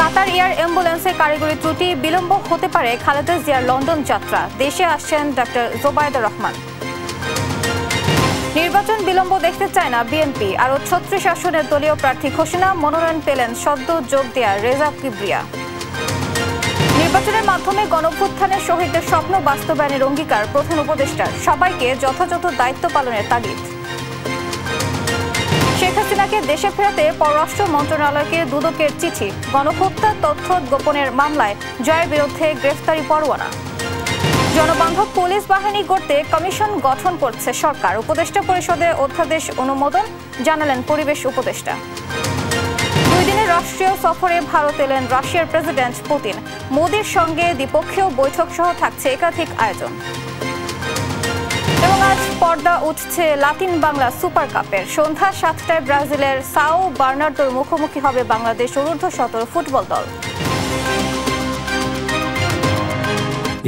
কাতার air অ্যাম্বুলেন্সে কারিগরি ত্রুটি, বিলম্ব হতে পারে খালেদা জিয়ার লন্ডন যাত্রা। দেশে আসছেন ডক্টর জোবায়দা রহমান। নির্বাচন বিলম্ব দেখতে চায় না বিএনপি, আরও ৩৬ আসনের দলীয় প্রার্থী ঘোষণা, মনোনয়ন পেলেন সদ্য যোগ দেয়া রেজা কিবরিয়া। নির্বাচনের মাধ্যমে গণঅভ্যুত্থানের শহীদদের স্বপ্ন বাস্তবায়নের অঙ্গীকার প্রধান উপদেষ্টার, সবাইকে যথাযথ দায়িত্ব পালনের তাগিদ। শেখ হাসিনাকে দেশে ফেরাতে পররাষ্ট্র মন্ত্রণালয়কে দুদকের চিঠি, গণহত্যা তথ্য গোপনের মামলায় জয়ের বিরুদ্ধে গ্রেফতারি পরোয়ানা। জনবান্ধব পুলিশ বাহিনী গড়তে কমিশন গঠন করছে সরকার, উপদেষ্টা পরিষদে অধ্যাদেশ অনুমোদন, জানালেন পরিবেশ উপদেষ্টা। 2 দিনের রাষ্ট্রীয় সফরে ভারত এলেন রাশিয়ার প্রেসিডেন্ট পুতিন, মোদির সঙ্গে দ্বিপক্ষীয় বৈঠক সহ থাকছে একাধিক আয়োজন। এবং আজ পর্দা উঠছে লাতিন বাংলা সুপার কাপের। সন্ধ্যা 7টায় ব্রাজিলের সাও বার্নার্দোর মুখোমুখি হবে বাংলাদেশ অনূর্ধ্ব-17 ফুটবল দল।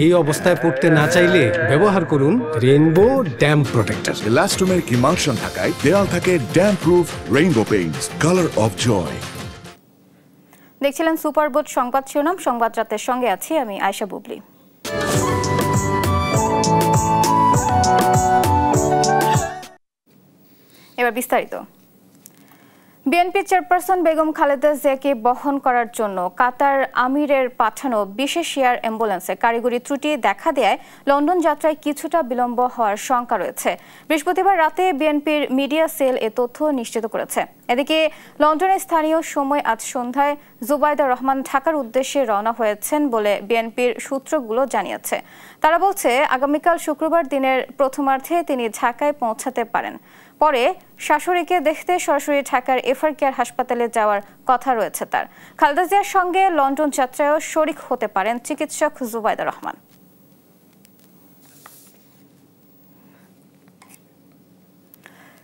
এই অবস্থায় পড়তে না চাইলে ব্যবহার করুন rainbow damp protector. Elastomeric emulsion থাকায় দেয়াল থাকে damp proof rainbow paints, colour of joy. দেখছিলেন সুপার বোট সংবাদ শিরোনাম। সংবাদ রাতের সঙ্গে আছি আমি আয়েশা বুবলি। এবার বিস্তারিত। বিএনপি চেয়ারপারসন বেগম খালেদা জিয়াকে বহন করার জন্য কাতার আমিরের পাঠানো বিশেষ এয়ার অ্যাম্বুলেন্সে কারিগরি ত্রুটি দেখা দেয় লন্ডন যাত্রায় কিছুটা বিলম্ব হওয়ার শঙ্কা রয়েছে। বৃহস্পতিবার রাতে বিএনপির মিডিয়া সেল এ তথ্য নিশ্চিত করেছে। এদিকে লন্ডনের স্থানীয় সময় আজ সন্ধ্যায় জোবায়দা রহমান ঢাকার উদ্দেশ্যে রওনা হয়েছেন বলে বিএনপির সূত্রগুলো জানিয়েছে। তারা বলছে আগামীকাল শুক্রবার দিনের প্রথমার্ধে তিনি ঢাকায় পৌঁছাতে পারেন। পরে শাশুড়িকে দেখতে সরাসরি ঢাকার এফআর কেয়ার হাসপাতালে যাওয়ার কথা রয়েছে তার। খালেদা জিয়ার সঙ্গে লন্ডন যাত্রায়ও শরিক হতে পারেন চিকিৎসক জোবায়দা রহমান।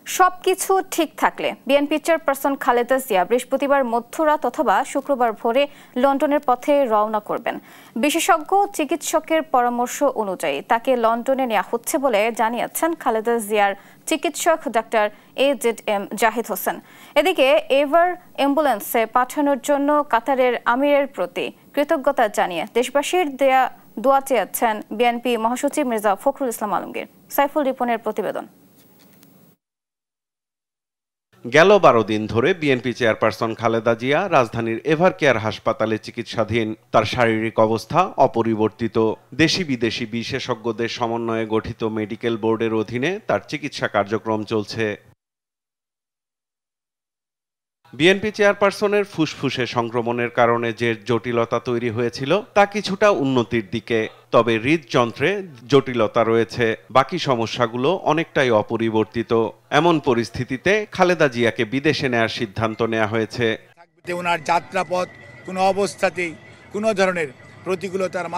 সবকিছু ঠিক থাকলে বিএনপি চেয়ারপারসন খালেদা জিয়া বৃহস্পতিবার মধ্যরাত অথবা শুক্রবার ভোরে লন্ডনের পথে রওনা করবেন। বিশেষজ্ঞ চিকিৎসকের পরামর্শ অনুযায়ী তাকে লন্ডনে নেওয়া হচ্ছে বলে জানিয়েছেন খালেদা জিয়ার চিকিৎসক ডাক্তার AZM জাহিদ হোসেন। এদিকে এভার অ্যাম্বুলেন্সে পাঠানোর জন্য কাতারের আমিরের প্রতি কৃতজ্ঞতা জানিয়ে দেশবাসীর দেয়া দোয়া চেয়েছেন বিএনপি মহাসচিব মির্জা ফখরুল ইসলাম আলমগীর। সাইফুল রিপনের প্রতিবেদন। গেল 12 দিন ধরে বিএনপি চেয়ারপারসন খালেদা জিয়া রাজধানীর এভার কেয়ার হাসপাতালে চিকিৎসাধীন। তার শারীরিক অবস্থা অপরিবর্তিত। দেশি বিদেশি বিশেষজ্ঞদের সমন্বয়ে গঠিত মেডিকেল বোর্ডের অধীনে তার চিকিৎসা কার্যক্রম চলছে। বিএনপি চেয়ারপারসনের ফুসফুসে সংক্রমণের কারণে যে জটিলতা তৈরি হয়েছিল তা কিছুটা উন্নতির দিকে, তবে হৃদযন্ত্রে জটিলতা রয়েছে। বাকি সমস্যাগুলো অনেকটাই অপরিবর্তিত। এমন পরিস্থিতিতে খালেদা জিয়াকে বিদেশে নেয়ার সিদ্ধান্ত নেওয়া হয়েছে। ওনার যাত্রাপথ কোনো অবস্থাতেই কোনো ধরনের প্রতিকূলতার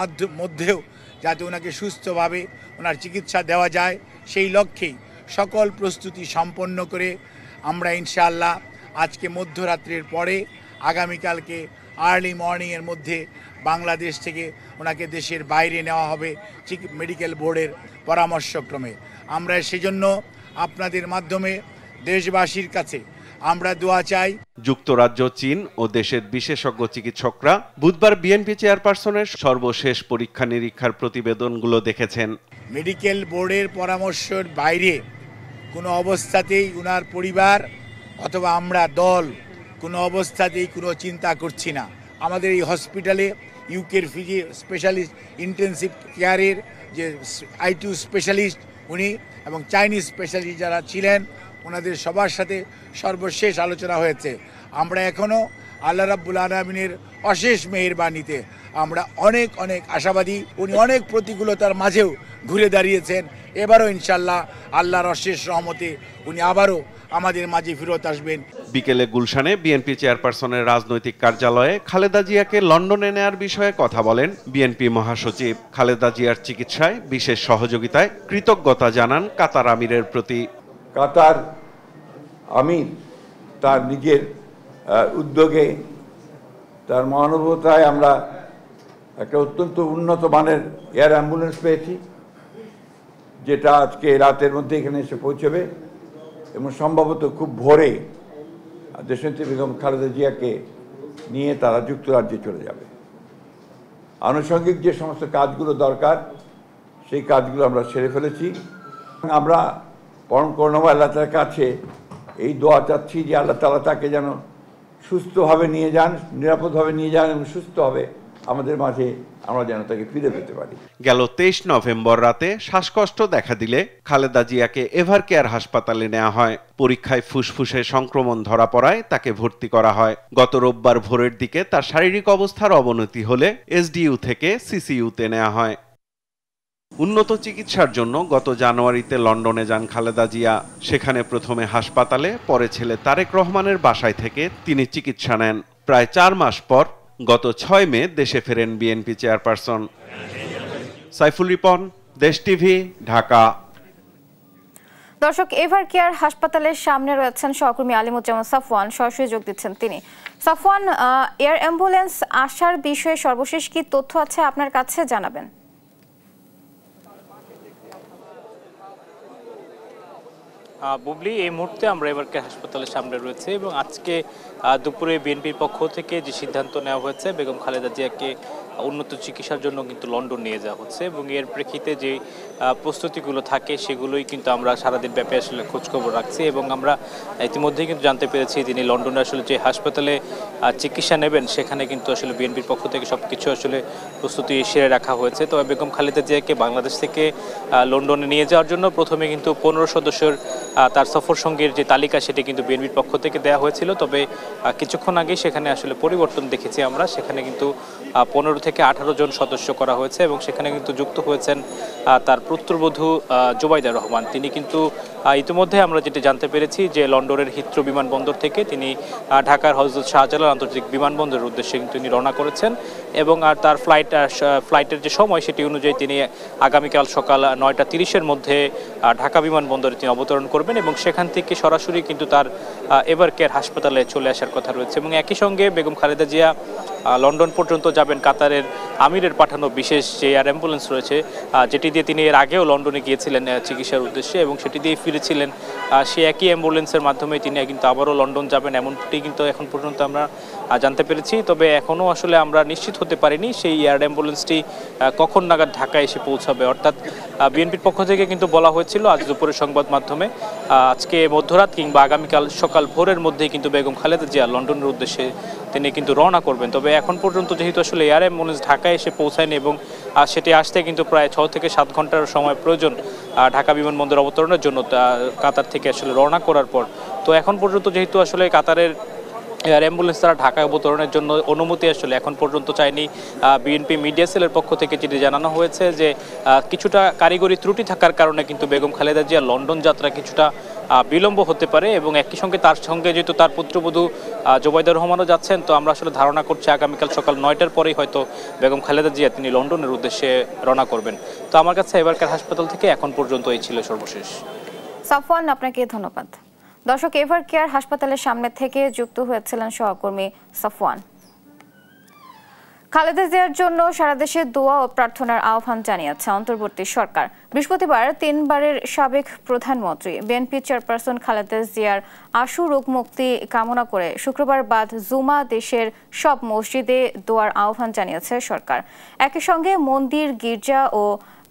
মধ্যেও যাতে ওনাকে সুস্থভাবে ওনার চিকিৎসা দেওয়া যায়, সেই লক্ষ্যেই সকল প্রস্তুতি সম্পন্ন করে আমরা ইনশাআল্লাহ আজকে মধ্যরাত্রির পরে আগামীকালকে আর্লি মর্নিংয়ের মধ্যে বাংলাদেশ থেকে ওনাকে দেশের বাইরে নেওয়া হবে মেডিকেল বোর্ডের পরামর্শক্রমে। আমরা সেজন্য আপনাদের মাধ্যমে দেশবাসীর কাছে আমরা দোয়া চাই। যুক্তরাজ্য, চীন ও দেশের বিশেষজ্ঞ চিকিৎসকরা বুধবার বিএনপি চেয়ারপারসনের সর্বশেষ পরীক্ষা নিরীক্ষার প্রতিবেদনগুলো দেখেছেন। মেডিকেল বোর্ডের পরামর্শের বাইরে কোনো অবস্থাতেই ওনার পরিবার অথবা আমরা দল কোনো অবস্থাতেই কোনো চিন্তা করছি না। আমাদের এই হসপিটালে ইউকের স্পেশালিস্ট ইন্টেনসিভ কেয়ারের যে I2 স্পেশালিস্ট উনি এবং চাইনিজ স্পেশালিস্ট যারা ছিলেন ওনাদের সবার সাথে সর্বশেষ আলোচনা হয়েছে। আমরা এখনও আল্লাহ রাব্বুল আলামিনের অশেষ মেহেরবানিতে আমরা অনেক আশাবাদী। উনি অনেক প্রতিকূলতার মাঝেও ঘুরে দাঁড়িয়েছেন। এবারও ইনশাল্লাহ আল্লাহর অশেষ রহমতে উনি আবারও আমাদের মাঝে ফেরত আসবেন। বিকেলে গুলশানে বিএনপি চেয়ারপারসনের রাজনৈতিক কার্যালয়ে খালেদা জিয়াকে লন্ডনে নেয়ার বিষয়ে কথা বলেন বিএনপি মহাসচিব। খালেদা জিয়ার চিকিৎসায় বিশেষ সহযোগিতায় কৃতজ্ঞতা জানান কাতার আমিরের প্রতি। কাতার আমির তার নিজের উদ্যোগে, তার মহানুভবতায় আমরা একটা অত্যন্ত উন্নত মানের এয়ার অ্যাম্বুলেন্স পেয়েছি, যেটা আজকে রাতের মধ্যে এখানে এসে পৌঁছবে এবং সম্ভবত খুব ভোরে দেশনেত্রী বেগম খালেদা জিয়াকে নিয়ে তারা যুক্তরাজ্যে চলে যাবে। আনুষঙ্গিক যে সমস্ত কাজগুলো দরকার সেই কাজগুলো আমরা সেরে ফেলেছি। আমরা পরম করুণাময় আল্লাহ তাআলার কাছে এই দোয়া চাচ্ছি যে আল্লাহ তাআলা তাকে যেন সুস্থভাবে নিয়ে যান, নিরাপদভাবে নিয়ে যান এবং সুস্থভাবে আমাদের মাঝে আমরা যেন তাকে ফিরে পেতে পারি। গেল 23 নভেম্বর রাতে শ্বাসকষ্ট দেখা দিলে খালেদা জিয়াকে এভারকেয়ার হাসপাতালে নেওয়া হয়। পরীক্ষায় ফুসফুসে সংক্রমণ ধরা পড়ায় তাকে ভর্তি করা হয়। গত রোববার ভোরের দিকে তার শারীরিক অবস্থার অবনতি হলে এসডিইউ থেকে সিসিইউতে নেওয়া হয়। উন্নত চিকিৎসার জন্য গত জানুয়ারিতে লন্ডনে যান খালেদা জিয়া। সেখানে প্রথমে হাসপাতালে, পরে ছেলে তারেক রহমানের বাসায় থেকে তিনি চিকিৎসা নেন। প্রায় 4 মাস পর গত 6 মে দেশে ফেরেন বিএনপি চেয়ারপারসন। সাইফুল রিপন, দেশ টিভি, ঢাকা। দর্শক, এভারকেয়ার হাসপাতালের সামনে রয়েছেন সহকর্মী আলিমুজ্জামান সাফওয়ান, সরাসরি যোগ দিচ্ছেন তিনি। সাফওয়ান, এয়ার অ্যাম্বুলেন্স আসার বিষয়ে সর্বশেষ কি তথ্য আছে আপনার কাছে জানাবেন? বুবলি, এই মুহূর্তে আমরা এভারকেয়ার হাসপাতালের সামনে রয়েছে এবং আজকে দুপুরে বিএনপির পক্ষ থেকে যে সিদ্ধান্ত নেওয়া হয়েছে বেগম খালেদা জিয়াকে উন্নত চিকিৎসার জন্য কিন্তু লন্ডন নিয়ে যাওয়া হচ্ছে এবং এর প্রেক্ষিতে যে প্রস্তুতিগুলো থাকে সেগুলোই কিন্তু আমরা সারাদিন ব্যাপী আসলে খোঁজখবর রাখছি এবং আমরা ইতিমধ্যেই কিন্তু জানতে পেরেছি তিনি লন্ডনে আসলে যে হাসপাতালে চিকিৎসা নেবেন সেখানে কিন্তু আসলে বিএনপির পক্ষ থেকে সব কিছু আসলে প্রস্তুতি সেরে রাখা হয়েছে। তবে বেগম খালেদা জিয়াকে বাংলাদেশ থেকে লন্ডনে নিয়ে যাওয়ার জন্য প্রথমে কিন্তু 15 সদস্যের তার সফর সঙ্গীর যে তালিকা সেটি কিন্তু বিএনপির পক্ষ থেকে দেওয়া হয়েছিল। তবে কিছুক্ষণ আগে সেখানে আসলে পরিবর্তন দেখেছি আমরা, সেখানে কিন্তু 15 থেকে 18 জন সদস্য করা হয়েছে এবং সেখানে কিন্তু যুক্ত হয়েছেন তার পুত্রবধূ জুবাইদা রহমান। তিনি কিন্তু ইতিমধ্যে আমরা যেটি জানতে পেরেছি যে লন্ডনের হিথ্রো বিমানবন্দর থেকে তিনি ঢাকার হযরত শাহজালাল আন্তর্জাতিক বিমানবন্দরের উদ্দেশ্যে কিন্তু তিনি রওনা করেছেন এবং আর তার ফ্লাইটের যে সময় সেটি অনুযায়ী তিনি আগামীকাল সকাল 9:30-এর মধ্যে ঢাকা বিমানবন্দরে তিনি অবতরণ করবেন এবং সেখান থেকে সরাসরি কিন্তু তার এভারকেয়ার হাসপাতালে চলে আসার কথা রয়েছে। এবং একই সঙ্গে বেগম খালেদা জিয়া লন্ডন পর্যন্ত যাবেন কাতারের আমিরের পাঠানো বিশেষ যে এয়ার অ্যাম্বুলেন্স রয়েছে, যেটি দিয়ে তিনি এর আগেও লন্ডনে গিয়েছিলেন চিকিৎসার উদ্দেশ্যে এবং সেটি দিয়ে ফিরেছিলেন। সেই একই অ্যাম্বুলেন্সের মাধ্যমে তিনি কিন্তু আবারও লন্ডন যাবেন এমনটি কিন্তু এখন পর্যন্ত আমরা জানতে পেরেছি। তবে এখনও আসলে আমরা নিশ্চিত হতে পারিনি সেই এয়ার অ্যাম্বুলেন্সটি কখন নাগাদ ঢাকায় এসে পৌঁছাবে। অর্থাৎ বিএনপির পক্ষ থেকে কিন্তু বলা হয়েছিল আজ দুপুরের সংবাদ মাধ্যমে আজকে মধ্যরাত কিংবা আগামীকাল সকাল ভোরের মধ্যেই কিন্তু বেগম খালেদা জিয়া লন্ডনের উদ্দেশ্যে তিনি কিন্তু রওনা করবেন। তবে এখন পর্যন্ত যেহেতু আসলে এয়ার অ্যাম্বুলেন্স ঢাকায় এসে পৌঁছায়নি এবং সেটি আসতে কিন্তু প্রায় 6 থেকে 7 ঘন্টার সময় প্রয়োজন ঢাকা বিমানবন্দর অবতরণের জন্য কাতার থেকে আসলে রওনা করার পর। তো এখন পর্যন্ত যেহেতু আসলে কাতারের এয়ার অ্যাম্বুলেন্স তারা ঢাকায় অবতরণের জন্য অনুমতি আসলে এখন পর্যন্ত চায়নি, বিএনপি মিডিয়া সেলের পক্ষ থেকে যেটি জানানো হয়েছে যে কিছুটা কারিগরি ত্রুটি থাকার কারণে কিন্তু বেগম খালেদা জিয়া লন্ডন যাত্রা কিছুটা বিলম্ব হতে পারে এবং একই সঙ্গে তার সঙ্গে যেহেতু তার পুত্রবধূ জুবাইদা রহমানও যাচ্ছেন, তো আমরা আসলে ধারণা করছি আগামীকাল সকাল 9টার পরেই হয়তো বেগম খালেদা জিয়া তিনি লন্ডনের উদ্দেশ্যে রওনা করবেন। তো আমার কাছে এভারকেয়ার হাসপাতাল থেকে এখন পর্যন্ত এই ছিল সর্বশেষ। সাফওয়ান, আপনাকে ধন্যবাদ। দর্শক, এভারকেয়ার হাসপাতালের সামনে থেকে যুক্ত হয়েছিলেন সহকর্মী সাফওয়ান। খালেদা জিয়ার জন্য সারা দেশে দোয়া ও প্রার্থনার আহ্বান জানিয়েছে অন্তর্বর্তী সরকার। বৃহস্পতিবার 3 বারের সাবেক প্রধানমন্ত্রী বিএনপি চেয়ারপারসন খালেদা জিয়ার আশু রোগ মুক্তি কামনা করে শুক্রবার বাদ জুমা দেশের সব মসজিদে দোয়ার আহ্বান জানিয়েছে সরকার। একই সঙ্গে মন্দির, গির্জা ও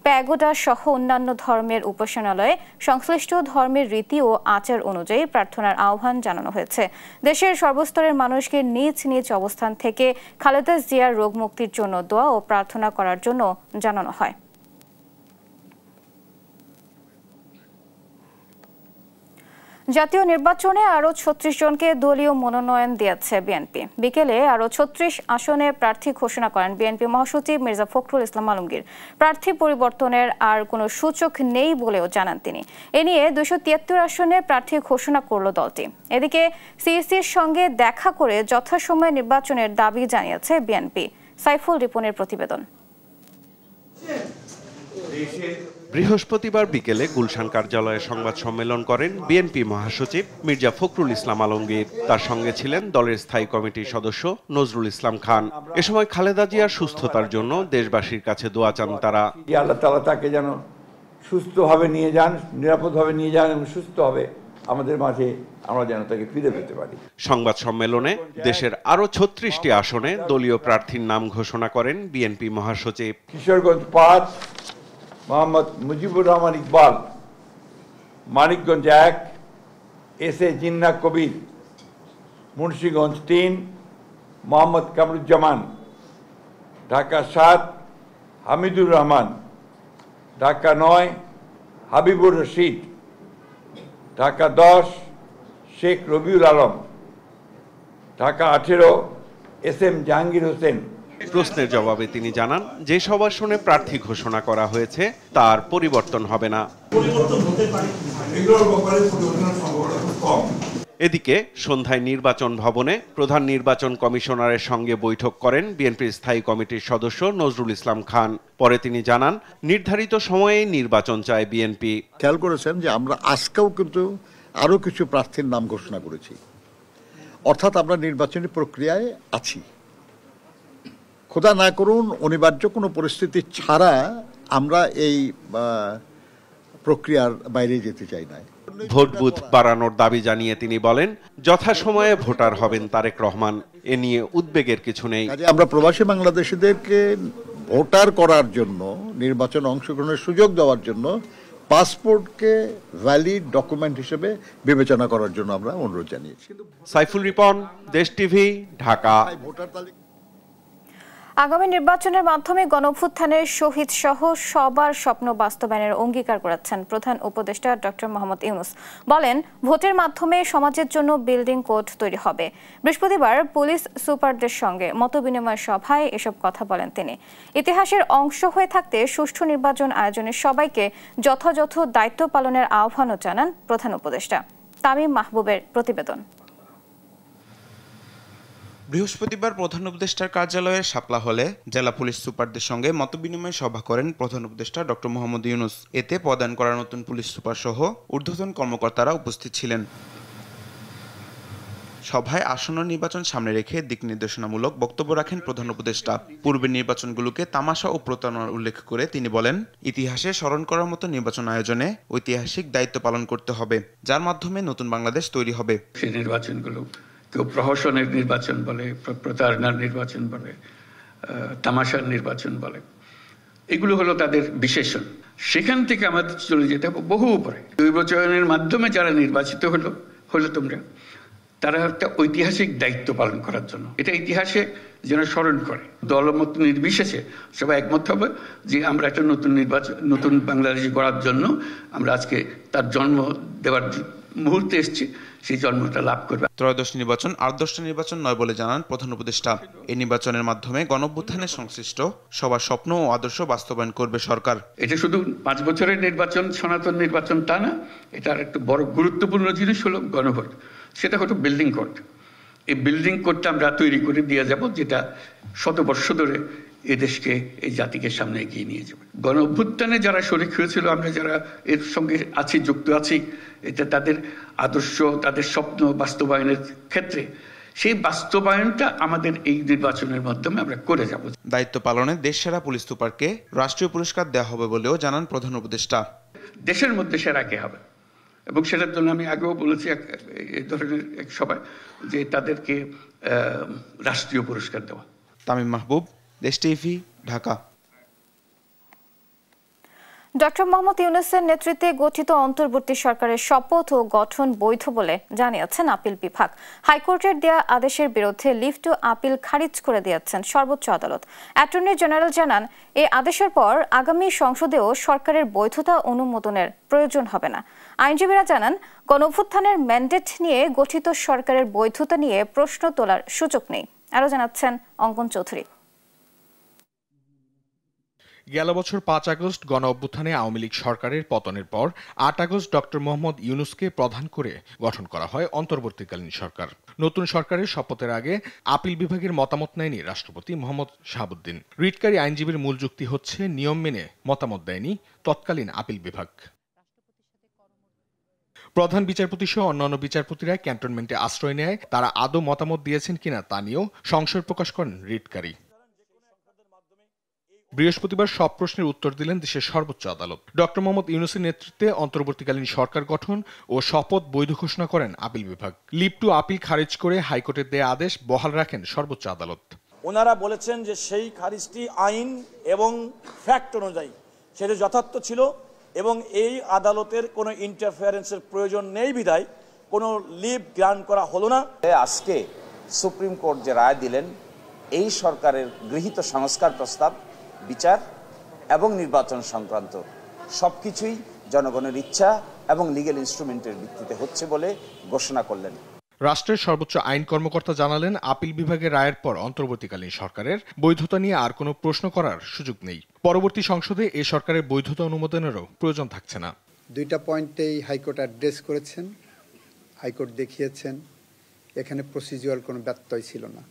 প্যাগোডা সহ অন্যান্য ধর্মের উপাসনালয়ে সংশ্লিষ্ট ধর্মের রীতি ও আচার অনুযায়ী প্রার্থনার আহ্বান জানানো হয়েছে। দেশের সর্বস্তরের মানুষকে নিজ নিজ অবস্থান থেকে খালেদা জিয়ার রোগ মুক্তির জন্য দোয়া ও প্রার্থনা করার জন্য জানানো হয়। জাতীয় নির্বাচনে আরও 36 জনকে দলীয় মনোনয়ন দিয়েছে বিএনপি। বিকেলে আরও 36 আসনে প্রার্থী ঘোষণা করেন বিএনপি মহাসচিব মির্জা ফখরুল ইসলাম আলমগীর। প্রার্থী পরিবর্তনের আর কোনো সূচক নেই বলেও জানান তিনি। এ নিয়ে 273 আসনে প্রার্থী ঘোষণা করল দলটি। এদিকে সিইসির সঙ্গে দেখা করে যথাসময়ে নির্বাচনের দাবি জানিয়েছে বিএনপি। সাইফুল রিপনের প্রতিবেদন। বৃহস্পতিবার বিকেলে গুলশান কার্যালয়ে সংবাদ সম্মেলন করেন বিএনপি মহাসচিব মির্জা ফখরুল ইসলাম আলমগীর। তার সঙ্গে ছিলেন দলের স্থায়ী কমিটির সদস্য নজরুল ইসলাম খান। এ সময় খালেদা জিয়ার সুস্থতার জন্য দেশবাসীর কাছে দোয়া চান তারা। আল্লাহ তাআলা তাকে যেন সুস্থভাবে নিয়ে যান, নিরাপদভাবে নিয়ে যান এবং সুস্থভাবে আমাদের মাঝে আমরা যেন তাকে ফিরে পেতে পারি। সংবাদ সম্মেলনে দেশের আরো 36টি আসনে দলীয় প্রার্থীর নাম ঘোষণা করেন বিএনপি মহাসচিব। কিশোরগঞ্জ 5 মোহাম্মদ মুজিবুর রহমান ইকবাল, মানিকগঞ্জ 1 এস.এ. জিন্নাহ কবির, মুন্সিগঞ্জ 3 মোহাম্মদ কামরুজ্জামান, ঢাকা 7 হামিদুর রহমান, ঢাকা 9 হাবিবুর রশিদ, ঢাকা 10 শেখ রবিউল আলম, ঢাকা 18 এস.এম. জাহাঙ্গীর হোসেন। প্রশ্নের জবাবে তিনি জানান, যে সব আসনে প্রার্থী ঘোষণা করা হয়েছে তার পরিবর্তন হবে না। এদিকে সন্ধ্যায় নির্বাচন ভবনে প্রধান নির্বাচন কমিশনারের সঙ্গে বৈঠক করেন বিএনপির স্থায়ী কমিটির সদস্য নজরুল ইসলাম খান। পরে তিনি জানান, নির্ধারিত সময়ে নির্বাচন চায় বিএনপি। খেয়াল করেছেন যে আমরা আজকেও কিন্তু আরো কিছু প্রার্থীর নাম ঘোষণা করেছি, অর্থাৎ আমরা নির্বাচনী প্রক্রিয়ায় আছি। খোদা না করুন অনিবার্য কোনো পরিস্থিতি ছাড়া আমরা এই প্রক্রিয়ার বাইরে যেতে চাই না। ভোট বুথ বাড়ানোর দাবি জানিয়ে তিনি বলেন, যথাসময়ে ভোটার হবেন তারেক রহমান, এ নিয়ে উদ্বেগের কিছু নেই। আমরা প্রবাসী বাংলাদেশিদেরকে ভোটার করার জন্য, নির্বাচনে অংশগ্রহণের সুযোগ দেওয়ার জন্য পাসপোর্টকে ভ্যালিড ডকুমেন্ট হিসেবে বিবেচনা করার জন্য আমরা অনুরোধ জানিয়েছি। সাইফুল রিপন, দেশ টিভি, ঢাকা। আগামী নির্বাচনের মাধ্যমে গণঅভ্যুত্থানের শহীদ সহ সবার স্বপ্ন বাস্তবায়নের অঙ্গীকার করেছেন প্রধান উপদেষ্টা ডক্টর মোহাম্মদ ইউনূস। বলেন, ভোটের মাধ্যমে সমাজের জন্য বিল্ডিং কোড তৈরি হবে। বৃহস্পতিবার পুলিশ সুপারদের সঙ্গে মতবিনিময় সভায় এসব কথা বলেন তিনি। ইতিহাসের অংশ হয়ে থাকতে সুষ্ঠু নির্বাচন আয়োজনে সবাইকে যথাযথ দায়িত্ব পালনের আহ্বানও জানান প্রধান উপদেষ্টা। তামিম মাহবুবের প্রতিবেদন। বৃহস্পতিবার প্রধান উপদেষ্টার কার্যালয়ের শাপলা হলে জেলা পুলিশ সুপারদের সঙ্গে মতবিনিময় সভা করেন প্রধান উপদেষ্টা ডক্টর মোহাম্মদ ইউনূস। এতে পদায়ন করা নতুন পুলিশ সুপার সহ ঊর্ধ্বতন কর্মকর্তারা উপস্থিত ছিলেন। সভায় আসন্ন নির্বাচন সামনে রেখে দিক নির্দেশনামূলক বক্তব্য রাখেন প্রধান উপদেষ্টা। পূর্বের নির্বাচনগুলোকে তামাশা ও প্রতারণার উল্লেখ করে তিনি বলেন, ইতিহাসে স্মরণ করার মতো নির্বাচন আয়োজনে ঐতিহাসিক দায়িত্ব পালন করতে হবে, যার মাধ্যমে নতুন বাংলাদেশ তৈরি হবে। সেই নির্বাচনগুলো কেউ প্রহসনের নির্বাচন বলে, প্রতারণার নির্বাচন বলে, তামাশার নির্বাচন বলে, এগুলো হলো তাদের বিশেষণ। সেখান থেকে আমাদের চলে যেতে হবে বহু উপরে। নির্বাচনের মাধ্যমে যারা নির্বাচিত হলো তোমরা, তারা একটা ঐতিহাসিক দায়িত্ব পালন করার জন্য, এটা ইতিহাসে যেন স্মরণ করে। দলমত নির্বিশেষে সবাই একমত হবে যে আমরা একটা নতুন বাংলাদেশ গড়ার জন্য আমরা আজকে তার জন্ম দেওয়ার মুহূর্তে এসেছি, সেই জন্মটা লাভ করবে। ত্রয়োদশ নির্বাচন আদর্শ নির্বাচন নয় বলে জানান প্রধান উপদেষ্টা। এই নির্বাচনের মাধ্যমে গণঅভ্যুত্থানের সংশ্লিষ্ট সবার স্বপ্ন ও আদর্শ বাস্তবায়ন করবে সরকার। এটা শুধু 5 বছরের নির্বাচন, সনাতন নির্বাচন তা না, এটার একটা বড় গুরুত্বপূর্ণ জিনিস হলো গণভোট। সেটা হলো বিল্ডিং কোড। এই বিল্ডিং কোডটা আমরা তৈরি করে দিয়ে যাব, যেটা শতবর্ষ ধরে এদেশকে, এই জাতিকে সামনে এগিয়ে নিয়ে যাবে। গণঅভ্যুত্থানে যারা শরীক হয়েছিল, আমরা যারা এর সঙ্গে আছি, যুক্ত আছি, এটা তাদের আদর্শ, তাদের স্বপ্ন বাস্তবায়নের ক্ষেত্রে সেই বাস্তবায়নটা আমাদের এই নির্বাচনের মাধ্যমে আমরা করে যাব। দায়িত্ব পালনে দেশসেরা পুলিশ সুপারকে রাষ্ট্রীয় পুরস্কার দেওয়া হবে বলেও জানান প্রধান উপদেষ্টা। দেশের মধ্যে সেরা কে হবে, এবং সেটার জন্য আমি আগেও বলেছি এই ধরনের এক সভায় যে তাদেরকে রাষ্ট্রীয় পুরস্কার দেওয়া। তামিম মাহবুব, দেশ টিভি, ঢাকা। ডক্টর মোহাম্মদ ইউনূসের নেতৃত্বে গঠিত অন্তর্বর্তী সরকারের শপথ ও গঠন বৈধ বলে জানিয়েছেন আপিল বিভাগ। হাইকোর্টের দেয়া আদেশের বিরুদ্ধে লিভ টু আপিল খারিজ করে দিয়েছেন সর্বোচ্চ আদালত। অ্যাটর্নি জেনারেল জানান, এই আদেশের পর আগামী সংসদেও সরকারের বৈধতা অনুমোদনের প্রয়োজন হবে না। আইনজীবীরা জানান, গণঅভ্যুত্থানের ম্যান্ডেট নিয়ে গঠিত সরকারের বৈধতা নিয়ে প্রশ্ন তোলার সুযোগ নেই। আরও জানাচ্ছেন অঙ্কন চৌধুরী। গেল বছর 5 আগস্ট গণ অভ্যুত্থানে আওয়ামী লীগ সরকারের পতনের পর 8 আগস্ট ডক্টর মোহাম্মদ ইউনূসকে প্রধান করে গঠন করা হয় অন্তর্বর্তীকালীন সরকার। নতুন সরকারের শপথের আগে আপিল বিভাগের মতামত নেয়নি রাষ্ট্রপতি মোহাম্মদ শাহাবুদ্দিন। রিটকারী আইনজীবীর মূল যুক্তি হচ্ছে, নিয়ম মেনে মতামত দেয়নি তৎকালীন আপিল বিভাগ। প্রধান বিচারপতি সহ অন্যান্য বিচারপতিরা ক্যান্টনমেন্টে আশ্রয় নেয়, তারা আদৌ মতামত দিয়েছেন কিনা তা নিয়েও সংশয় প্রকাশ করেন রিটকারী। বৃহস্পতিবার সব প্রশ্নের উত্তর দিলেন দেশের সর্বোচ্চ আদালত। ডক্টর মোহাম্মদ ইউনূসের নেতৃত্বে অন্তর্বর্তীকালীন সরকার গঠন ও শপথ বৈধ ঘোষণা করেন আপিল বিভাগ। লিভ টু আপিল খারিজ করে হাইকোর্টের দেয়া আদেশ বহাল রাখেন সর্বোচ্চ আদালত। ওনারা বলেছেন যে সেই খারিজটি আইন এবং ফ্যাক্ট অনুযায়ী সেটা যথার্থ ছিল এবং এই আদালতের কোনো ইন্টারফারেন্সের প্রয়োজন নেই বিধায় কোনো লিভ গ্রান্ট করা হলো না। আজকে সুপ্রিম কোর্ট যে রায় দিলেন, এই সরকারের গৃহীত সংস্কার প্রস্তাব, বিচার এবং নির্বাচন সংক্রান্ত সবকিছুই জনগণের ইচ্ছা এবং লিগ্যাল ইনস্ট্রুমেন্টের ভিত্তিতে হচ্ছে বলে ঘোষণা করলেন। রাষ্ট্রের সর্বোচ্চ আইন কর্মকর্তা জানালেন, আপিল বিভাগের রায়ের পর অন্তর্বর্তীকালীন সরকারের বৈধতা নিয়ে আর কোনো প্রশ্ন করার সুযোগ নেই। পরবর্তী সংসদে এ সরকারের বৈধতা অনুমোদনেরও প্রয়োজন থাকছে না। দুইটা পয়েন্টেই হাইকোর্ট অ্যাড্রেস করেছেন, হাইকোর্ট দেখিয়েছেন এখানে প্রসিডিউরাল কোনো ব্যত্যয় ছিল না।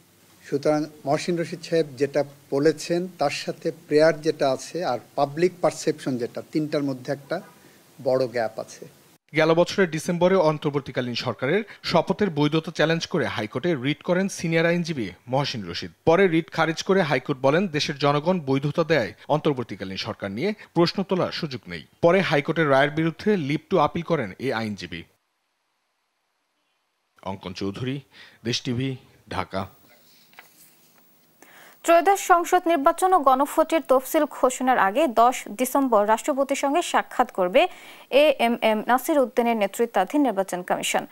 সুতরাং মহসিন রশিদ সাহেব যেটা বলেছেন তার সাথে প্রেয়ার যেটা আছে আর পাবলিক পারসেপশন যেটা, তিনটার মধ্যে একটা বড় গ্যাপ আছে। গেল বছরের ডিসেম্বরে অন্তর্বর্তীকালীন সরকারের শপথের বৈধতা চ্যালেঞ্জ করে হাইকোর্টে রিট করেন সিনিয়র আইনজীবী মহসিন রশিদ। পরে রিট খারিজ করে হাইকোর্ট বলেন, দেশের জনগণ বৈধতা দেয় অন্তর্বর্তীকালীন সরকার নিয়ে প্রশ্ন তোলার সুযোগ নেই। পরে হাইকোর্টের রায়ের বিরুদ্ধে লিভ টু আপিল করেন এই আইনজীবী। অঙ্কন চৌধুরী, দেশ টিভি, ঢাকা। ত্রয়োদশ সংসদ নির্বাচন ও গণভোটের তফসিল ঘোষণার আগে 10 ডিসেম্বর রাষ্ট্রপতির সঙ্গে সাক্ষাৎ করবে এএমএম নাসির উদ্দিনের নেতৃত্বাধীন নির্বাচন কমিশন।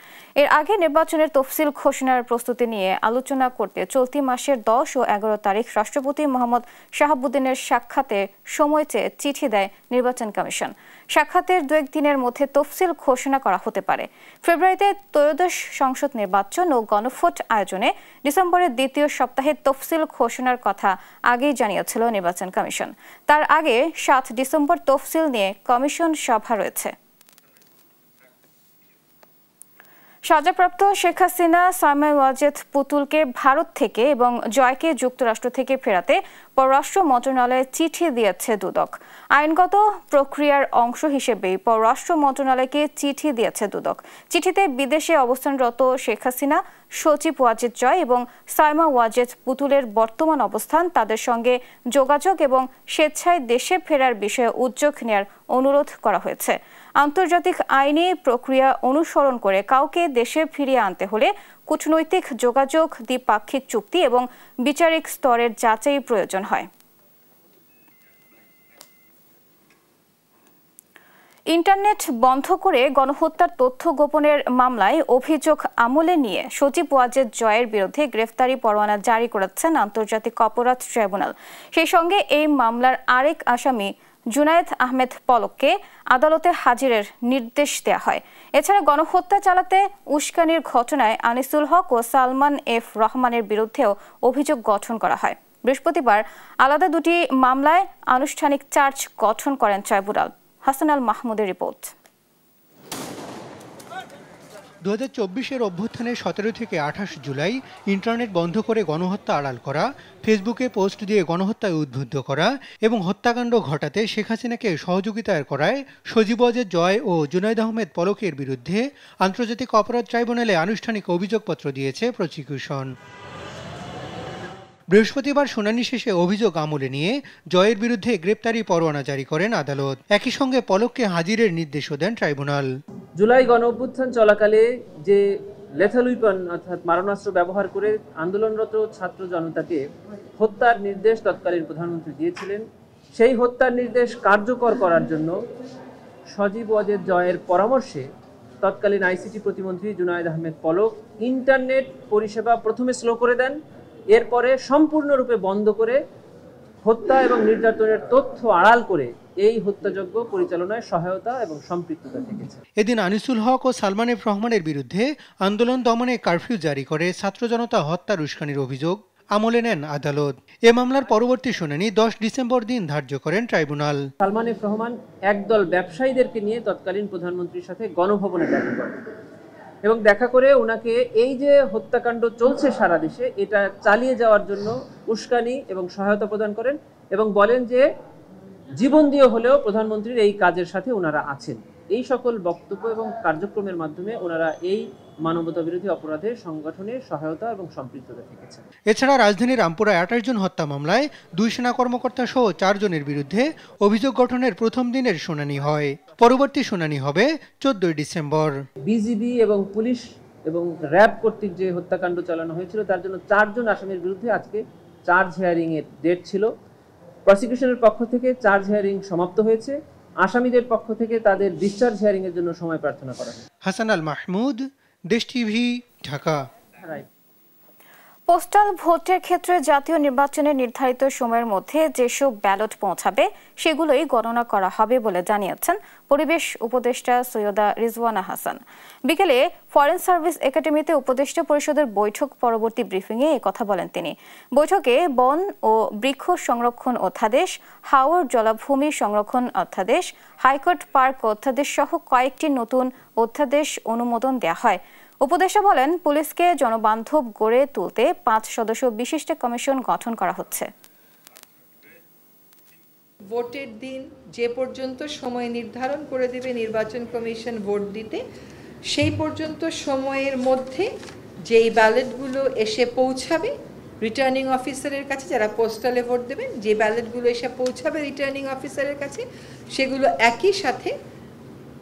এর আগে নির্বাচনের তফসিল ঘোষণার প্রস্তুতি নিয়ে আলোচনা করতে চলতি মাসের 10 ও 11 তারিখ রাষ্ট্রপতি মোহাম্মদ শাহাবুদ্দিনের সাক্ষাতে সময় চেয়ে চিঠি দেয় নির্বাচন কমিশন। সাক্ষাতের 2-1 দিনের মধ্যে তফসিল ঘোষণা করা হতে পারে। ফেব্রুয়ারিতে ত্রয়োদশ সংসদ নির্বাচন ও গণভোট আয়োজনে ডিসেম্বরের দ্বিতীয় সপ্তাহে তফসিল ঘোষণার কথা আগেই জানিয়েছিল নির্বাচন কমিশন। তার আগে 7 ডিসেম্বর তফসিল নিয়ে কমিশন সভা রয়েছে। সাজাপ্রাপ্ত শেখ হাসিনা সাইমা ওয়াজেদ পুতুলকে ভারত থেকে এবং জয়কে যুক্তরাষ্ট্র থেকে ফেরাতে পররাষ্ট্র মন্ত্রণালয়ে চিঠি দিয়েছে দুদক। আইনগত প্রক্রিয়ার অংশ হিসেবেই পররাষ্ট্র মন্ত্রণালয়কে চিঠি দিয়েছে দুদক। চিঠিতে বিদেশে অবস্থানরত শেখ হাসিনা, সচিব ওয়াজেদ জয় এবং সাইমা ওয়াজেদ পুতুলের বর্তমান অবস্থান, তাদের সঙ্গে যোগাযোগ এবং স্বেচ্ছায় দেশে ফেরার বিষয়ে উদ্যোগ নেওয়ার অনুরোধ করা হয়েছে। আন্তর্জাতিক আইনি প্রক্রিয়া অনুসরণ করে কাউকে দেশে ফিরিয়ে আনতে হলে কূটনৈতিক যোগাযোগ, দ্বিপাক্ষিক চুক্তি এবং বিচারিক স্তরের যাচাই প্রয়োজন হয়। ইন্টারনেট বন্ধ করে গণহত্যার তথ্য গোপনের মামলায় অভিযোগ আমলে নিয়ে সচিব ওয়াজেদ জয়ের বিরুদ্ধে গ্রেফতারি পরোয়ানা জারি করেছেন আন্তর্জাতিক অপরাধ ট্রাইব্যুনাল। সেই সঙ্গে এই মামলার আরেক আসামি জুনায়েদ আহমেদ পলককে আদালতে হাজিরের নির্দেশ দেওয়া হয়। এছাড়া গণহত্যা চালাতে উস্কানির ঘটনায় আনিসুল হক ও সালমান এফ রহমানের বিরুদ্ধেও অভিযোগ গঠন করা হয়। বৃহস্পতিবার আলাদা দুটি মামলায় আনুষ্ঠানিক চার্জ গঠন করেন ট্রাইব্যুনাল। হাসান আল মাহমুদের রিপোর্ট। 2024-এর অভ্যুত্থানে 17 থেকে 28 জুলাই ইন্টারনেট বন্ধ করে গণহত্যা আড়াল করা, ফেসবুকে পোস্ট দিয়ে গণহত্যায় উদ্বুদ্ধ করা এবং হত্যাকাণ্ড ঘটাতে শেখ হাসিনাকে সহযোগিতা করায় সচিব ওয়াজেদ জয় ও জুনায়েদ আহমেদ পলকের বিরুদ্ধে আন্তর্জাতিক অপরাধ ট্রাইব্যুনালে আনুষ্ঠানিক অভিযোগপত্র দিয়েছে প্রসিকিউশন। বৃহস্পতিবার শুনানি শেষে অভিযোগ আমলে নিয়ে জয়ের বিরুদ্ধে গ্রেপ্তারি পরোয়ানা জারি করেন আদালত। একই সঙ্গে পলককে হাজিরের নির্দেশও দেন ট্রাইব্যুনাল। জুলাই গণ অভ্যুত্থান চলাকালে যে লেথাল উইপন অর্থাৎ মারণাস্ত্র ব্যবহার করে আন্দোলনরত ছাত্র জনতাকে হত্যার নির্দেশ তৎকালীন প্রধানমন্ত্রী দিয়েছিলেন, সেই হত্যার নির্দেশ কার্যকর করার জন্য সচিব ওয়াজেদ জয়ের পরামর্শে তৎকালীন আইসিটি প্রতিমন্ত্রী জুনায়েদ আহমেদ পলক ইন্টারনেট পরিষেবা প্রথমে স্লো করে দেন, এরপরে সম্পূর্ণরূপে বন্ধ করে হত্যা এবং নির্যাতনের তথ্য আড়াল করে এই হত্যাযজ্ঞ পরিচালনায় সহায়তা এবং সম্পৃক্ততা থেকেছে। এদিন আনিসুল হক ও সালমান এফ রহমানের বিরুদ্ধে আন্দোলন দমনে কারফিউ জারি করে ছাত্র জনতা হত্যার উস্কানির অভিযোগ আমলে নেন আদালত। এ মামলার পরবর্তী শুনানি 10 ডিসেম্বর দিন ধার্য করেন ট্রাইব্যুনাল। সালমান এফ রহমান একদল ব্যবসায়ীদেরকে নিয়ে তৎকালীন প্রধানমন্ত্রীর সাথে গণভবনে দেখা করেন এবং দেখা করে ওনাকে এই যে হত্যাকাণ্ড চলছে সারা দেশে এটা চালিয়ে যাওয়ার জন্য উস্কানি এবং সহায়তা প্রদান করেন এবং বলেন যে জীবন দিয়ে হলেও প্রধানমন্ত্রীর এই কাজের সাথে ওনারা আছেন। এই সকল বক্তব্য এবং কার্যক্রমের মাধ্যমে ওনারা এই মানবতাবিরোধী অপরাধের সংগঠনের সহায়তা এবং সম্পৃক্ততা থেকেছে। এছাড়া রাজধানীর রামপুরা ২৮ জন হত্যা মামলায় ২ সেনা কর্মকর্তা সহ ৪ জনের বিরুদ্ধে অভিযোগ গঠনের প্রথম দিনের শুনানি হয়। পরবর্তী শুনানি হবে ১৪ ডিসেম্বর। বিজিবি এবং পুলিশ এবং র্যাব কর্তৃক যে হত্যাকাণ্ড চালানো হয়েছিল তার জন্য ৪ জন আসামির বিরুদ্ধে আজকে চার্জ হিয়ারিং এর ডেট ছিল। প্রসিকিউশনের পক্ষ থেকে চার্জ হিয়ারিং সমাপ্ত হয়েছে। আসামিদের পক্ষ থেকে তাদের ডিসচার্জ হিয়ারিং এর জন্য সময় প্রার্থনা করা হয়। হাসান আল মাহমুদ, দেশ টিভি, ঢাকা। পোস্টাল ভোটের ক্ষেত্রে জাতীয় নির্বাচনের নির্ধারিত সময়ের মধ্যে যেসব ব্যালট পৌঁছাবে সেগুলোই গণনা করা হবে বলে জানিয়েছেন পরিবেশ উপদেষ্টা সৈয়দা রিজওয়ানা হাসান। বিকেলে ফরেন সার্ভিস একাডেমিতে উপদেষ্টা পরিষদের বৈঠক পরবর্তী ব্রিফিংয়ে কথা বলেন তিনি। বৈঠকে বন ও বৃক্ষ সংরক্ষণ অধ্যাদেশ, হাওর জলাভূমি সংরক্ষণ অধ্যাদেশ, হাইকোর্ট পার্ক অধ্যাদেশ সহ কয়েকটি নতুন অধ্যাদেশ অনুমোদন দেওয়া হয়। উপদেষ্টা বলেন, পুলিশকে জনবান্ধব গড়ে তুলতে ৫ সদস্য বিশিষ্ট কমিশন গঠন করা হচ্ছে। ভোটের দিন যে পর্যন্ত সময় নির্ধারণ করে দেবে নির্বাচন কমিশন ভোট দিতে, সেই পর্যন্ত সময়ের মধ্যে যেই ব্যালটগুলো এসে পৌঁছাবে রিটার্নিং অফিসারের কাছে, যারা পোস্টালে ভোট দেবেন, যে ব্যালটগুলো এসে পৌঁছাবে রিটার্নিং অফিসারের কাছে, সেগুলো একই সাথে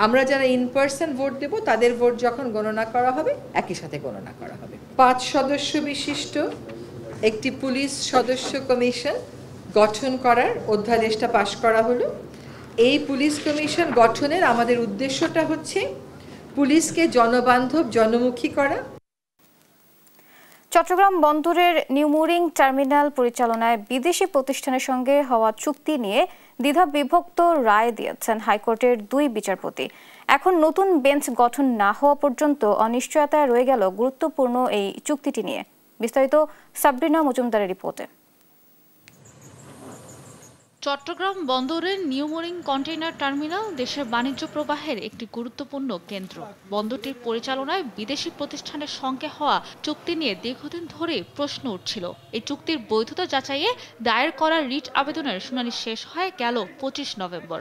আমরা যারা ইন পার্সন ভোট দেব তাদের ভোট যখন গণনা করা হবে একই সাথে গণনা করা হবে। ৫ সদস্য বিশিষ্ট একটি পুলিশ সদস্য কমিশন গঠন করার অধ্যাদেশটা পাশ করা হলো। এই পুলিশ কমিশন গঠনের আমাদের উদ্দেশ্যটা হচ্ছে পুলিশকে জনবান্ধব, জনমুখী করা। চট্টগ্রাম বন্দরের নিউমোরিং টার্মিনাল পরিচালনায় বিদেশি প্রতিষ্ঠানের সঙ্গে হওয়া চুক্তি নিয়ে দ্বিধাবিভক্ত রায় দিয়েছেন হাইকোর্টের ২ বিচারপতি। এখন নতুন বেঞ্চ গঠন না হওয়া পর্যন্ত অনিশ্চয়তায় রয়ে গেল গুরুত্বপূর্ণ এই চুক্তিটি নিয়ে। বিস্তারিত সাবরিনা মজুমদারের রিপোর্টে। চট্টগ্রাম বন্দরের নিউমোরিং কন্টেইনার টার্মিনাল দেশের বাণিজ্য প্রবাহের একটি গুরুত্বপূর্ণ কেন্দ্র। বন্দরটির পরিচালনায় বিদেশি প্রতিষ্ঠানের সঙ্গে হওয়া চুক্তি নিয়ে দীর্ঘদিন ধরে প্রশ্ন উঠছিল। এই চুক্তির বৈধতা যাচাইয়ে দায়ের করা রিট আবেদনের শুনানি শেষ হয় গেল ২৫ নভেম্বর।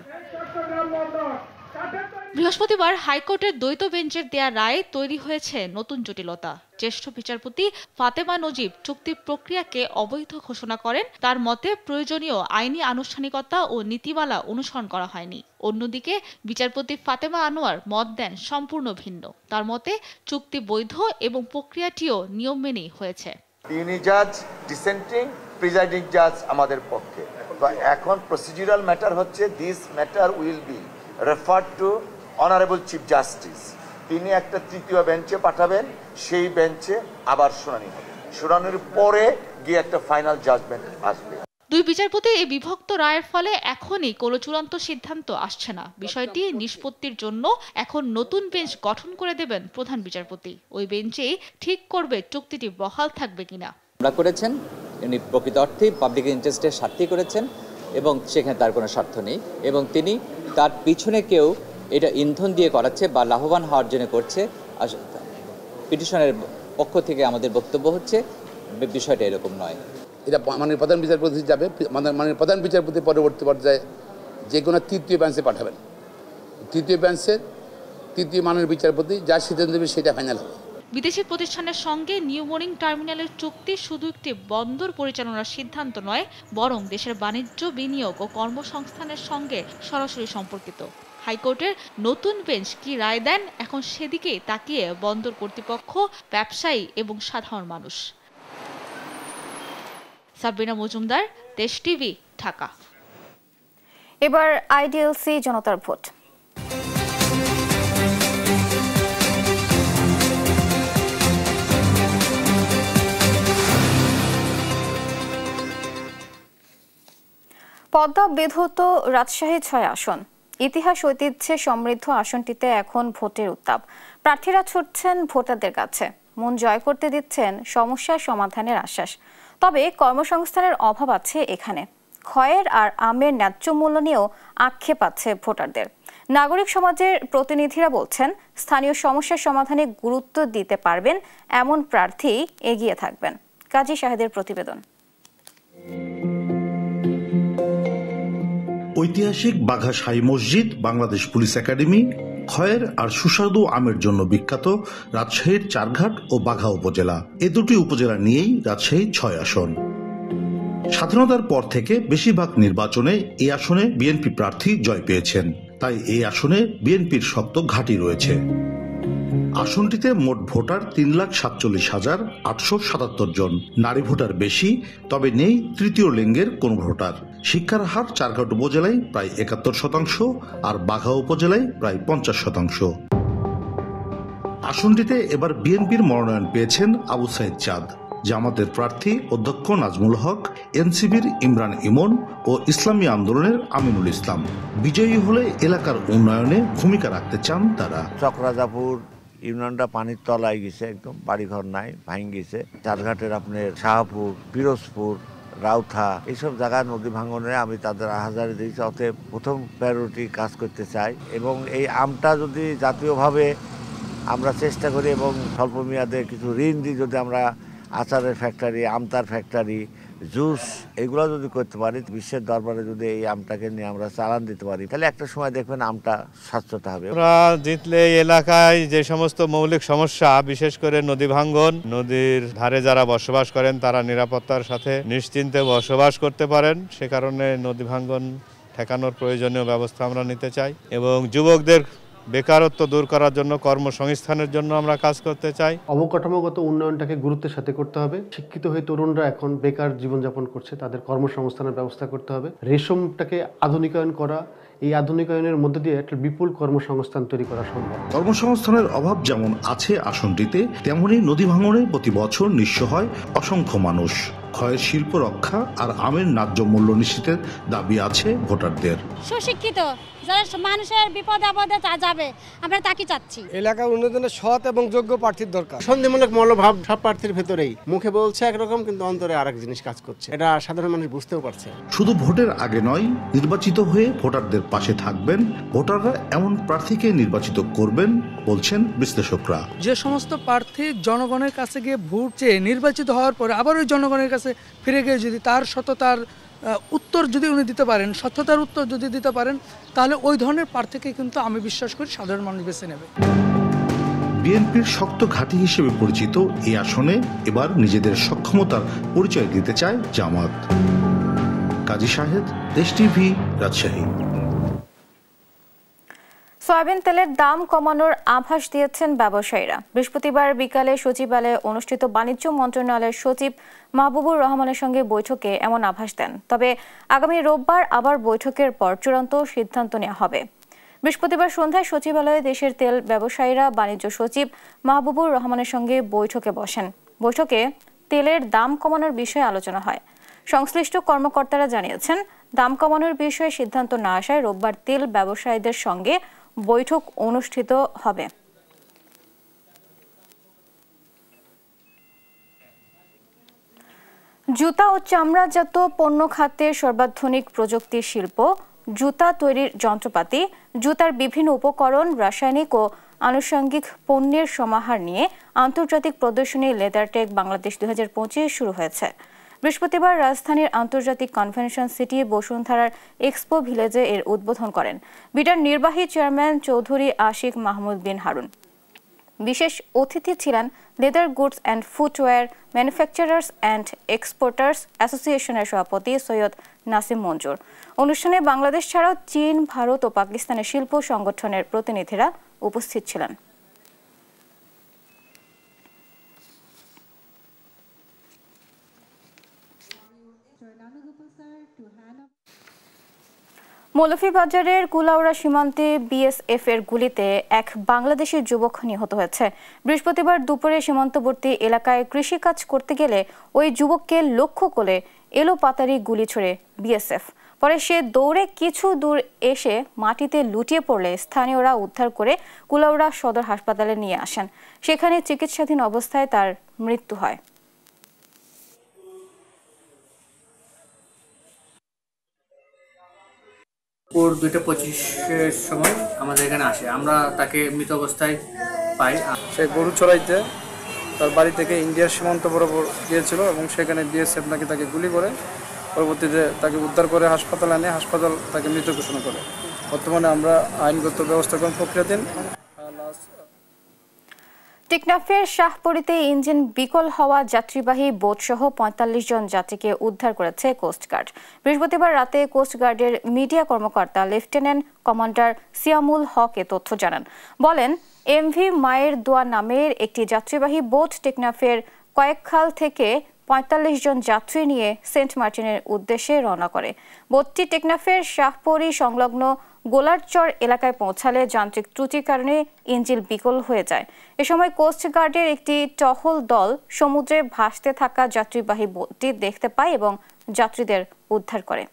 বৃহস্পতিবার হাইকোর্টের দ্বৈত বেঞ্চের দেয়া রায়ে তৈরি হয়েছে নতুন জটিলতা। জ্যেষ্ঠ বিচারপতি ফাতেমা নজিব চুক্তির প্রক্রিয়াকে অবৈধ ঘোষণা করেন। তার মতে প্রয়োজনীয় আইনি আনুষ্ঠানিকতা ও নীতিমালা অনুসরণ করা হয়নি। অন্যদিকে বিচারপতি ফাতেমা আনোয়ার মত দেন সম্পূর্ণ ভিন্ন। তার মতে চুক্তি বৈধ এবং প্রক্রিয়াটিও নিয়ম মেনেই হয়েছে। তিনি জাজ ডিসেন্টিং, প্রিজাইডিং জাজ আমাদের পক্ষে। এখন প্রসিডিউরাল ম্যাটার হচ্ছে this matter will be referred to honourable chief justice. তিনি একটা তৃতীয় বেঞ্চে পাঠাবেন, সেই বেঞ্চে আবার শুনানি হবে। শুনানির পরে গিয়ে একটা ফাইনাল জাজমেন্ট আসবে। ২ বিচারপতির এই বিভক্ত রায়ের ফলে এখনই কোনো চূড়ান্ত সিদ্ধান্ত আসছে না। বিষয়টি নিষ্পত্তির জন্য এখন নতুন বেঞ্চ গঠন করে দেবেন প্রধান বিচারপতি। ওই বেঞ্চেই ঠিক করবে চুক্তিটি বহাল থাকবে কিনা। আমরা করেছেন, উনি প্রকৃত অর্থে পাবলিক ইন্টারেস্টের স্বার্থেই করেছেন এবং সেখানে তার কোনো স্বার্থ নেই এবং তিনি তার পিছনে কেউ এটা ইন্ধন দিয়ে করাচ্ছে বা লাভবান হওয়ার জন্য করছে। পিটিশনের পক্ষ থেকে আমাদের বক্তব্য হচ্ছে বিষয়টা এরকম নয়। এটা মাননীয় প্রধান বিচারপতি যাবে, মাননীয় প্রধান বিচারপতি পরবর্তী পর্যায়ে যে কোনো তৃতীয় বেঞ্চে পাঠাবেন। তৃতীয় বেঞ্চের তৃতীয় মাননীয় বিচারপতি যা সিদ্ধান্ত দেবে সেটা ফাইনাল হবে। বিদেশি প্রতিষ্ঠানের সঙ্গে নিউমোরিং টার্মিনালের চুক্তি শুধু একটি বন্দর পরিচালনার সিদ্ধান্ত নয়, বরং দেশের বাণিজ্য, বিনিয়োগ ও কর্মসংস্থানের সঙ্গে সরাসরি সম্পর্কিত। হাইকোর্টের নতুন বেঞ্চ কি রায় দেন, এখন সেদিকেই তাকিয়ে বন্দর কর্তৃপক্ষ, ব্যবসায়ী এবং সাধারণ মানুষ। সাবরিনা মজুমদার, দেশ টিভি, ঢাকা। এবার আইডিএলসি জনতার ভোট। পদ্মা বিধৌত রাজশাহী ৬ আসন। ইতিহাস ঐতিহ্যে সমৃদ্ধ আসনটিতে এখন ভোটের উত্তাপ। প্রার্থীরা ছুটছেন ভোটারদের কাছে, মন জয় করতে দিচ্ছেন সমস্যা সমাধানের আশ্বাস। তবে কর্মসংস্থানের অভাব আছে এখানে। খয়ের আর আমের ন্যায্য মূল্য নিয়েও আক্ষেপ আছে ভোটারদের। নাগরিক সমাজের প্রতিনিধিরা বলছেন, স্থানীয় সমস্যার সমাধানে গুরুত্ব দিতে পারবেন এমন প্রার্থী এগিয়ে থাকবেন। কাজী শাহেদের প্রতিবেদন। ঐতিহাসিক বাঘা শাহী মসজিদ, বাংলাদেশ পুলিশ একাডেমি, খয়ের আর সুস্বাদু আমের জন্য বিখ্যাত রাজশাহীর চারঘাট ও বাঘা উপজেলা। এ দুটি উপজেলা নিয়েই রাজশাহী 6 আসন। স্বাধীনতার পর থেকে বেশিরভাগ নির্বাচনে এই আসনে বিএনপি প্রার্থী জয় পেয়েছেন, তাই এই আসনে বিএনপির শক্ত ঘাঁটি রয়েছে। আসনটিতে মোট ভোটার 3,47,877 জন। নারী ভোটার বেশি, তবে নেই তৃতীয় লিঙ্গের কোন ভোটার। শিক্ষার হার চারঘাট উপজেলায় প্রায় 71% আর বাঘা উপজেলায় প্রায় 50%। আসনটিতে এবার বিএনপির মনোনয়ন পেয়েছেন আবু সাইদ চাঁদ, জামাতের প্রার্থী অধ্যক্ষ নাজমুল হক, এনসিবির ইমরান ইমন ও ইসলামী আন্দোলনের আমিনুল ইসলাম। বিজয়ী হলে এলাকার উন্নয়নে ভূমিকা রাখতে চান তারা। চকরাজাপুর ইউনিয়নটা পানির তলায় গেছে, একদম বাড়িঘর নাই, ভাঙ গেছে। চারঘাটের আপনার শাহপুর, পিরোজপুর, রাউথা এইসব জায়গায় নদী ভাঙনে আমি তাদের আহাজারি দিয়েছি। অতএব প্রথম প্রায়োরিটি কাজ করতে চাই এবং এই আমটা যদি জাতীয়ভাবে আমরা চেষ্টা করি এবং স্বল্প মেয়াদে কিছু ঋণ দিই, যদি আমরা আচারের ফ্যাক্টরি, আমতার ফ্যাক্টরি, জুস এগুলো যদি করতে পারি, বিশ্বের দরবারে যদি এই আমটাকে নিয়ে আমরা চালান দিতে পারি, তাহলে একটা সময় দেখবেন আমটা স্বচ্ছতা হবে। আমরা জিতলে এই এলাকায় যে সমস্ত মৌলিক সমস্যা, বিশেষ করে নদী ভাঙ্গন, নদীর ধারে যারা বসবাস করেন তারা নিরাপত্তার সাথে নিশ্চিন্তে বসবাস করতে পারেন, সে কারণে নদী ভাঙ্গন ঠেকানোর প্রয়োজনীয় ব্যবস্থা আমরা নিতে চাই এবং যুবকদের বেকারত্ব দূর করার জন্য, কর্মসংস্থানের জন্য আমরা কাজ করতে চাই। অবকাঠামোগত উন্নয়নটাকে গুরুত্বের সাথে করতে হবে। শিক্ষিত হয়ে তরুণরা এখন বেকার জীবনযাপন করছে, তাদের কর্মসংস্থানের ব্যবস্থা করতে হবে। রেশমটাকে আধুনিকায়ন করা, এই আধুনিকায়নের মধ্যে দিয়ে একটা বিপুল কর্মসংস্থান তৈরি করা সম্ভব। কর্মসংস্থানের অভাব যেমন আছে আসনটিতে, তেমনি নদী ভাঙনে প্রতি বছর নিঃস্ব হয় অসংখ্য মানুষ। ক্ষয়ের শিল্প রক্ষা আর আমের ন্যায্য মূল্য নিশ্চিতের দাবি আছে ভোটারদের। সুশিক্ষিত যারা মানুষের বিপদে আপদে যাবে, আমরা তাকে চাচ্ছি। এলাকার উন্নয়নে সৎ এবং যোগ্য প্রার্থীর দরকার। সন্দেহমূলক মনোভাব সব প্রার্থীর ভেতরেই, মুখে বলছে একরকম কিন্তু অন্তরে আরেক জিনিস কাজ করছে, এটা সাধারণ মানুষ বুঝতেও পারছে। শুধু ভোটের আগে নয়, নির্বাচিত হয়ে ভোটারদের পাশে থাকবেন। ভোটাররা এমন প্রার্থীকে নির্বাচিত করবেন বলছেন বিশ্লেষকরা। যে সমস্ত প্রার্থী জনগণের কাছে গিয়ে ভোট চেয়ে নির্বাচিত হওয়ার পরে আবার ওই জনগণের কাছে ফিরে গিয়ে যদি তার সততার উত্তর যদি উনি দিতে পারেন, স্বচ্ছতার উত্তর যদি দিতে পারেন, তাহলে ওই ধরনের প্রার্থীকে কিন্তু আমি বিশ্বাস করি সাধারণ মানুষ বেছে নেবে। বিএনপির শক্ত ঘাঁটি হিসেবে পরিচিত এই আসনে এবার নিজেদের সক্ষমতার পরিচয় দিতে চায় জামাত। কাজী শাহেদ, দেশ টিভি, রাজশাহী। সয়াবিন তেলের দাম কমানোর আভাস দিয়েছেন ব্যবসায়ীরা। বৃহস্পতিবার বিকালে সচিবালয়ে অনুষ্ঠিত বাণিজ্য মন্ত্রণালয়ের সচিব মাহবুবুর রহমানের সঙ্গে বৈঠকে এমন আভাস দেন। তবে আগামী রোববার আবার বৈঠকের পর চূড়ান্ত সিদ্ধান্ত নেওয়া হবে। বৃহস্পতিবার সন্ধ্যায় সচিবালয়ে দেশের তেল ব্যবসায়ীরা বাণিজ্য সচিব মাহবুবুর রহমানের সঙ্গে বৈঠকে বসেন। বৈঠকে তেলের দাম কমানোর বিষয়ে আলোচনা হয়। সংশ্লিষ্ট কর্মকর্তারা জানিয়েছেন, দাম কমানোর বিষয়ে সিদ্ধান্ত না আসায় রোববার তেল ব্যবসায়ীদের সঙ্গে বৈঠক অনুষ্ঠিত হবে। জুতা ও চামড়াজাত পণ্য খাতে সর্বাধুনিক প্রযুক্তি শিল্প, জুতা তৈরির যন্ত্রপাতি, জুতার বিভিন্ন উপকরণ, রাসায়নিক ও আনুষঙ্গিক পণ্যের সমাহার নিয়ে আন্তর্জাতিক প্রদর্শনী লেদারটেক বাংলাদেশ 2025 শুরু হয়েছে। বৃহস্পতিবার রাজধানীর আন্তর্জাতিক কনভেনশন সিটি বসুন্ধরার এক্সপো ভিলেজে এর উদ্বোধন করেন বিডার নির্বাহী চেয়ারম্যান চৌধুরী আশিক মাহমুদ বিন হারুন। বিশেষ অতিথি ছিলেন leather goods and footwear manufacturers and exporters অ্যাসোসিয়েশনের সভাপতি সৈয়দ নাসিম মঞ্জুর। অনুষ্ঠানে বাংলাদেশ ছাড়াও চীন, ভারত ও পাকিস্তানের শিল্প সংগঠনের প্রতিনিধিরা উপস্থিত ছিলেন। মৌলভীবাজারের কুলাউড়া সীমান্তে বিএসএফ এর গুলিতে এক বাংলাদেশি যুবক নিহত হয়েছে। বৃহস্পতিবার দুপুরে সীমান্তবর্তী এলাকায় কৃষিকাজ করতে গেলে ওই যুবককে লক্ষ্য করে এলোপাতাড়ি গুলি ছোড়ে বিএসএফ। পরে সে দৌড়ে কিছু দূর এসে মাটিতে লুটিয়ে পড়লে স্থানীয়রা উদ্ধার করে কুলাউড়া সদর হাসপাতালে নিয়ে আসেন। সেখানে চিকিৎসাধীন অবস্থায় তার মৃত্যু হয়। ওর 2:25-এর সময় আমাদের এখানে আসে, আমরা তাকে মৃত অবস্থায় পাই। সে গরু চড়াইতে তার বাড়ি থেকে ইন্ডিয়ার সীমান্ত বরাবর গিয়েছিল এবং সেখানে বিএসএফ নাকি তাকে গুলি করে, পরবর্তীতে তাকে উদ্ধার করে হাসপাতালে আনে, হাসপাতাল তাকে মৃত ঘোষণা করে। বর্তমানে আমরা আইনগত ব্যবস্থা গ্রহণ প্রক্রিয়াধীন। টেকনাফের শাহপরীতে ইঞ্জিন বিকল হওয়া যাত্রীবাহী বোটসহ ৪৫ জন যাত্রীকে উদ্ধার করেছে কোস্টগার্ড। বৃহস্পতিবার রাতে কোস্টগার্ডের মিডিয়া কর্মকর্তা লেফটেন্যান্ট কমান্ডার সিয়ামুল হক এ তথ্য জানান। বলেন, এমভি মায়ের দোয়া নামের একটি যাত্রীবাহী বোট টেকনাফের কয়েকখাল থেকে ৪৫ জন যাত্রী নিয়ে সেন্ট মার্টিনের উদ্দেশ্যে রওনা করে। বোটটি টেকনাফের শাহপরী সংলগ্ন গোলারচর এলাকায় পৌঁছালে যান্ত্রিক ত্রুটির কারণে ইঞ্জিন বিকল হয়ে যায়। এ সময় কোস্টগার্ডের একটি টহল দল সমুদ্রে ভাসতে থাকা যাত্রীবাহী বোটটি দেখতে পায় এবং যাত্রীদের উদ্ধার করে।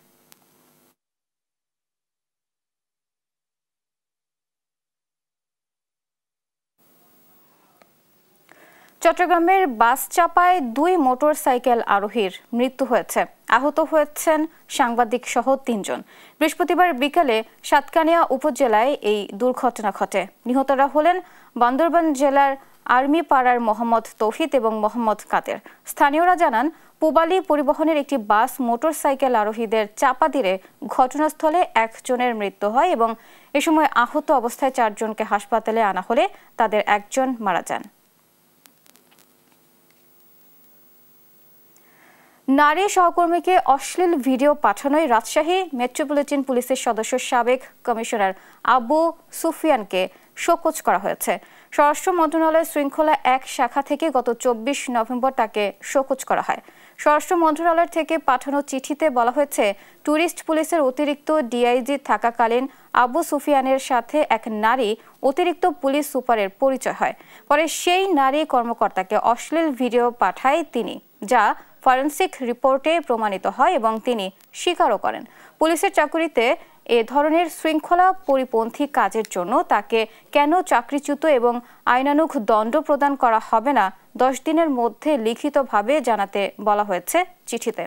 চট্টগ্রামের বাস চাপায় ২ মোটরসাইকেল আরোহীর মৃত্যু হয়েছে। আহত হয়েছেন সাংবাদিক সহ ৩ জন। বৃহস্পতিবার বিকেলে সাতকানিয়া উপজেলায় এই দুর্ঘটনা ঘটে। নিহতরা হলেন বান্দরবান জেলার আর্মিপাড়ার মোহাম্মদ তৌহিদ এবং মোহাম্মদ কাদের। স্থানীয়রা জানান, পুবালি পরিবহনের একটি বাস মোটরসাইকেল আরোহীদের চাপা দিলে ঘটনাস্থলে একজনের মৃত্যু হয় এবং এ সময় আহত অবস্থায় ৪ জনকে হাসপাতালে আনা হলে তাদের একজন মারা যান। নারী সহকর্মীকে অশ্লীল ভিডিও পাঠানোয় রাজশাহী মেট্রোপলিটন পুলিশের সদস্য সাবেক কমিশনার আবু সুফিয়ানকে শোকজ করা হয়েছে। স্বরাষ্ট্র মন্ত্রণালয়ের শৃঙ্খলা ১ শাখা থেকে গত ২৪ নভেম্বর তাকে শোকজ করা হয়। স্বরাষ্ট্র মন্ত্রণালয় থেকে পাঠানো চিঠিতে বলা হয়েছে, ট্যুরিস্ট পুলিশের অতিরিক্ত ডিআইজি থাকাকালীন আবু সুফিয়ানের সাথে এক নারী অতিরিক্ত পুলিশ সুপারের পরিচয় হয়। পরে সেই নারী কর্মকর্তাকে অশ্লীল ভিডিও পাঠায় তিনি, যা ফরেনসিক রিপোর্টে প্রমাণিত হয় এবং তিনি স্বীকারও করেন। পুলিশের চাকুরিতে এ ধরনের শৃঙ্খলা পরিপন্থী কাজের জন্য তাকে কেন চাকরিচ্যুত এবং আইনানুগ দণ্ড প্রদান করা হবে না ১০ দিনের মধ্যে লিখিতভাবে জানাতে বলা হয়েছে চিঠিতে।